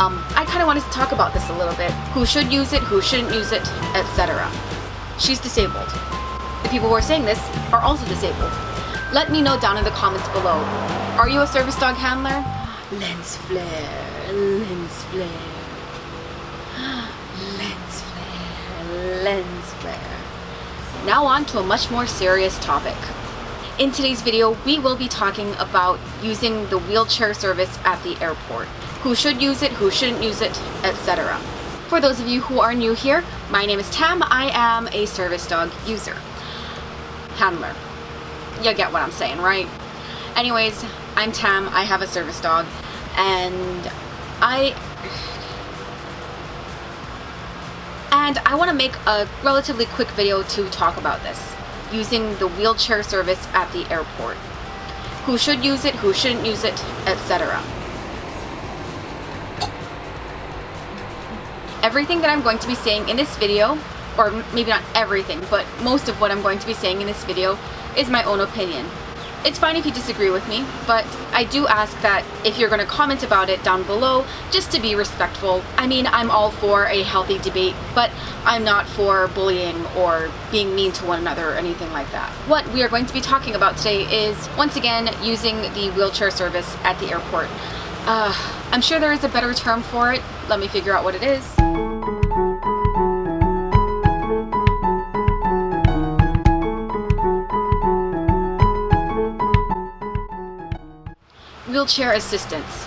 I kind of wanted to talk about this a little bit. Who should use it, who shouldn't use it, etc. She's disabled. The people who are saying this are also disabled. Let me know down in the comments below. Are you a service dog handler? Lens flare, lens flare, lens flare, lens flare. Now on to a much more serious topic. In today's video, we will be talking about using the wheelchair service at the airport. Who should use it, who shouldn't use it, etc. For those of you who are new here, my name is Tam. I am a service dog user. Handler. You get what I'm saying, right? Anyways, I'm Tam. I have a service dog, and I want to make a relatively quick video to talk about this. Using the wheelchair service at the airport. Who should use it, who shouldn't use it, etc. Everything that I'm going to be saying in this video, or maybe not everything, but most of what I'm going to be saying in this video is my own opinion. It's fine if you disagree with me, but I do ask that if you're going to comment about it down below, just to be respectful. I mean, I'm all for a healthy debate, but I'm not for bullying or being mean to one another or anything like that. What we are going to be talking about today is, once again, using the wheelchair service at the airport. I'm sure there is a better term for it. Let me figure out what it is. Wheelchair assistance.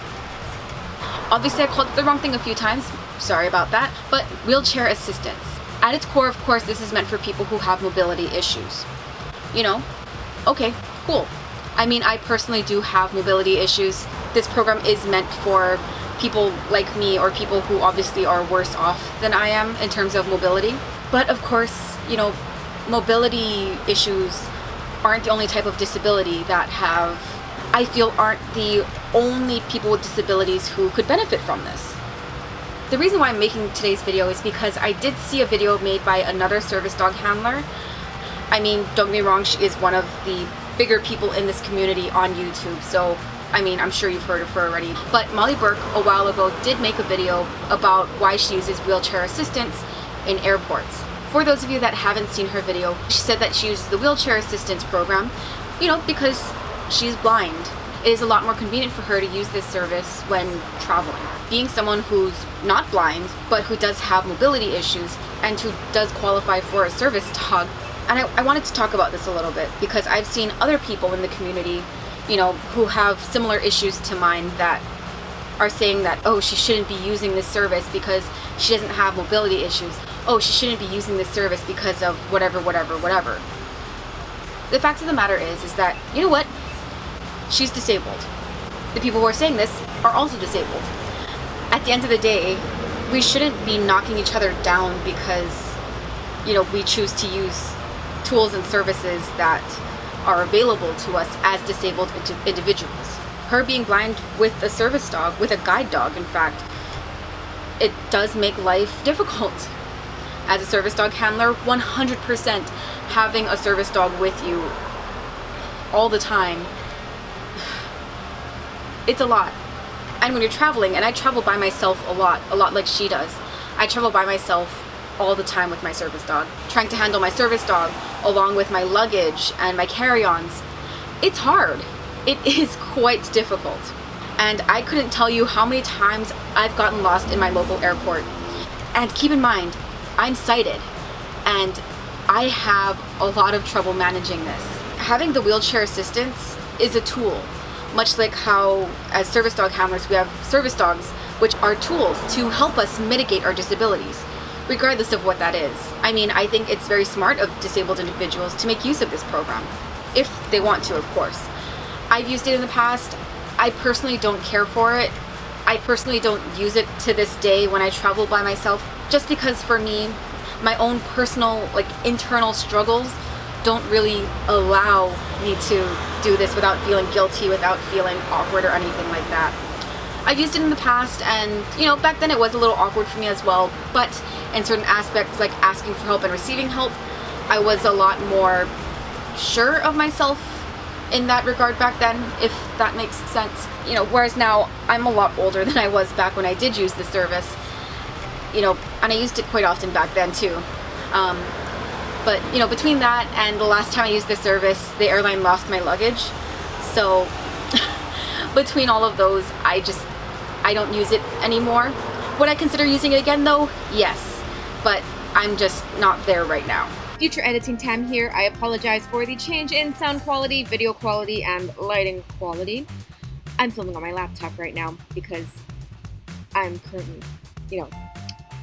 Obviously I called it the wrong thing a few times, sorry about that, but wheelchair assistance. At its core, of course, this is meant for people who have mobility issues. You know? Okay, cool. I mean, I personally do have mobility issues. This program is meant for people like me, or people who obviously are worse off than I am in terms of mobility. But of course, you know, mobility issues aren't the only type of disability that I feel aren't the only people with disabilities who could benefit from this. The reason why I'm making today's video is because I did see a video made by another service dog handler. I mean, don't get me wrong, she is one of the bigger people in this community on YouTube, so I mean, I'm sure you've heard of her already. But Molly Burke, a while ago, did make a video about why she uses wheelchair assistance in airports. For those of you that haven't seen her video, she said that she uses the wheelchair assistance program, you know, because she's blind. It is a lot more convenient for her to use this service when traveling. Being someone who's not blind, but who does have mobility issues and who does qualify for a service dog, and I wanted to talk about this a little bit because I've seen other people in the community, you know, who have similar issues to mine that are saying that, oh, she shouldn't be using this service because she doesn't have mobility issues. Oh, she shouldn't be using this service because of whatever, whatever, whatever. The fact of the matter is that, you know what? She's disabled. The people who are saying this are also disabled. At the end of the day, we shouldn't be knocking each other down because, you know, we choose to use tools and services that are available to us as disabled individuals. Her being blind with a service dog, with a guide dog in fact, it does make life difficult. As a service dog handler, 100% having a service dog with you all the time, it's a lot. And when you're traveling, and I travel by myself a lot like she does. I travel by myself all the time with my service dog, trying to handle my service dog along with my luggage and my carry-ons. It's hard. It is quite difficult. And I couldn't tell you how many times I've gotten lost in my local airport. And keep in mind, I'm sighted, and I have a lot of trouble managing this. Having the wheelchair assistance is a tool, much like how as service dog handlers we have service dogs, which are tools to help us mitigate our disabilities, regardless of what that is. I mean, I think it's very smart of disabled individuals to make use of this program, if they want to, of course. I've used it in the past. I personally don't care for it. I personally don't use it to this day when I travel by myself, just because for me, my own personal, like, internal struggles don't really allow me to do this without feeling guilty, without feeling awkward or anything like that. I've used it in the past, and you know, back then it was a little awkward for me as well, but in certain aspects like asking for help and receiving help, I was a lot more sure of myself in that regard back then, if that makes sense. You know, whereas now I'm a lot older than I was back when I did use the service. You know, and I used it quite often back then too. But you know, between that and the last time I used the service, the airline lost my luggage. So between all of those, I don't use it anymore. Would I consider using it again though? Yes, but I'm just not there right now. Future editing time here. I apologize for the change in sound quality, video quality, and lighting quality. I'm filming on my laptop right now because I'm currently, you know,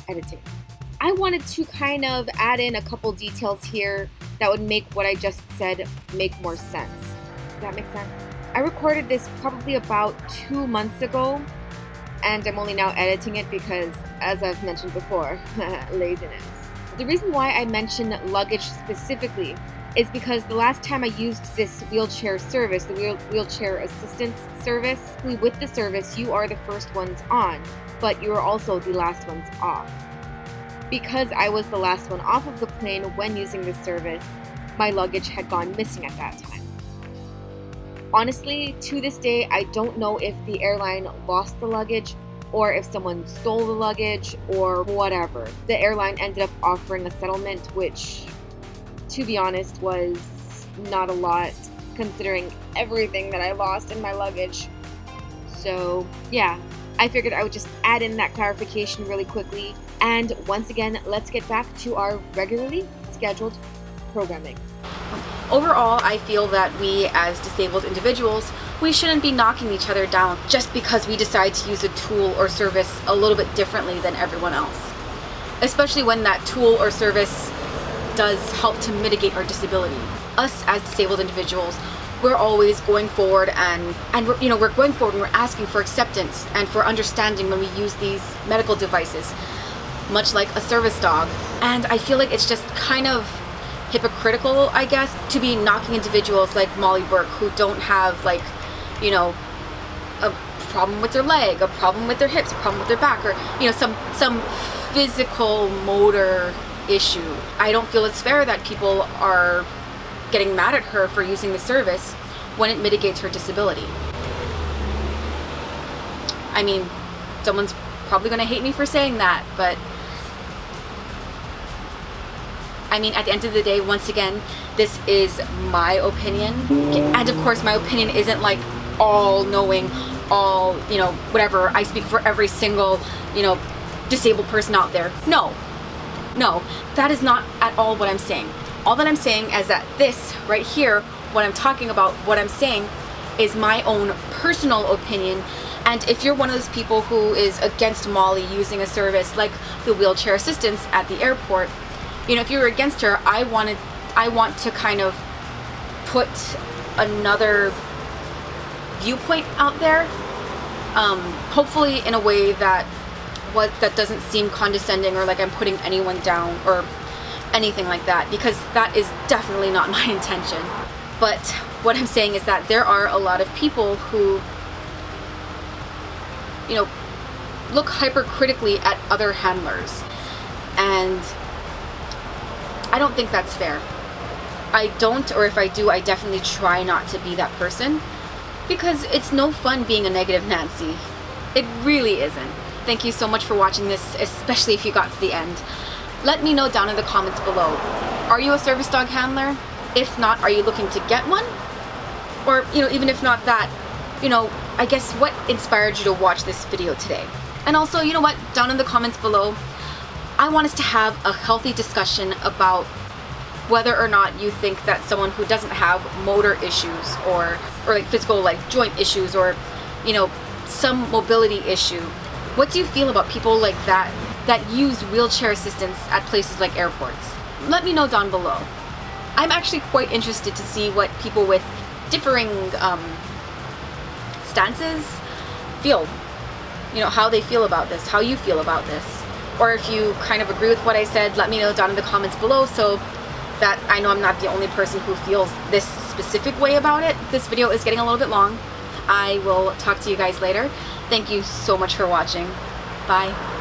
editing. I wanted to kind of add in a couple details here that would make what I just said make more sense. Does that make sense? I recorded this probably about 2 months ago, and I'm only now editing it because, as I've mentioned before, laziness. The reason why I mention luggage specifically is because the last time I used this wheelchair service, the wheelchair assistance service, with the service you are the first ones on, but you are also the last ones off. Because I was the last one off of the plane when using this service, my luggage had gone missing at that time. Honestly, to this day, I don't know if the airline lost the luggage or if someone stole the luggage or whatever. The airline ended up offering a settlement, which, to be honest, was not a lot considering everything that I lost in my luggage. So yeah, I figured I would just add in that clarification really quickly. And once again, let's get back to our regularly scheduled programming. Overall, I feel that we as disabled individuals, we shouldn't be knocking each other down just because we decide to use a tool or service a little bit differently than everyone else. Especially when that tool or service does help to mitigate our disability. Us as disabled individuals, we're always going forward and we're going forward and we're asking for acceptance and for understanding when we use these medical devices, much like a service dog. And I feel like it's just kind of hypocritical, I guess, to be knocking individuals like Molly Burke who don't have, like, you know, a problem with their leg, a problem with their hips, a problem with their back, or, you know, some physical motor issue. I don't feel it's fair that people are getting mad at her for using the service when it mitigates her disability. I mean, someone's probably going to hate me for saying that, but I mean, at the end of the day, once again, this is my opinion. And of course, my opinion isn't like all knowing, all, you know, whatever. I speak for every single, you know, disabled person out there. No, that is not at all what I'm saying. All that I'm saying is that this right here, what I'm talking about, what I'm saying is my own personal opinion. And if you're one of those people who is against Molly using a service like the wheelchair assistance at the airport, you know, if you're against her, I want to kind of put another viewpoint out there, hopefully in a way that doesn't seem condescending or like I'm putting anyone down or anything like that, because that is definitely not my intention. But what I'm saying is that there are a lot of people who, you know, look hypercritically at other handlers, and I don't think that's fair. I don't, or if I do, I definitely try not to be that person, because it's no fun being a negative Nancy. It really isn't. Thank you so much for watching this, especially if you got to the end. Let me know down in the comments below. Are you a service dog handler? If not, are you looking to get one? Or, you know, even if not that, you know, I guess what inspired you to watch this video today? And also, you know what, down in the comments below, I want us to have a healthy discussion about whether or not you think that someone who doesn't have motor issues or like physical like joint issues or, you know, some mobility issue, what do you feel about people like that use wheelchair assistance at places like airports? Let me know down below. I'm actually quite interested to see what people with differing stances feel. You know, how they feel about this, how you feel about this. Or if you kind of agree with what I said, let me know down in the comments below so that I know I'm not the only person who feels this specific way about it. This video is getting a little bit long. I will talk to you guys later. Thank you so much for watching. Bye.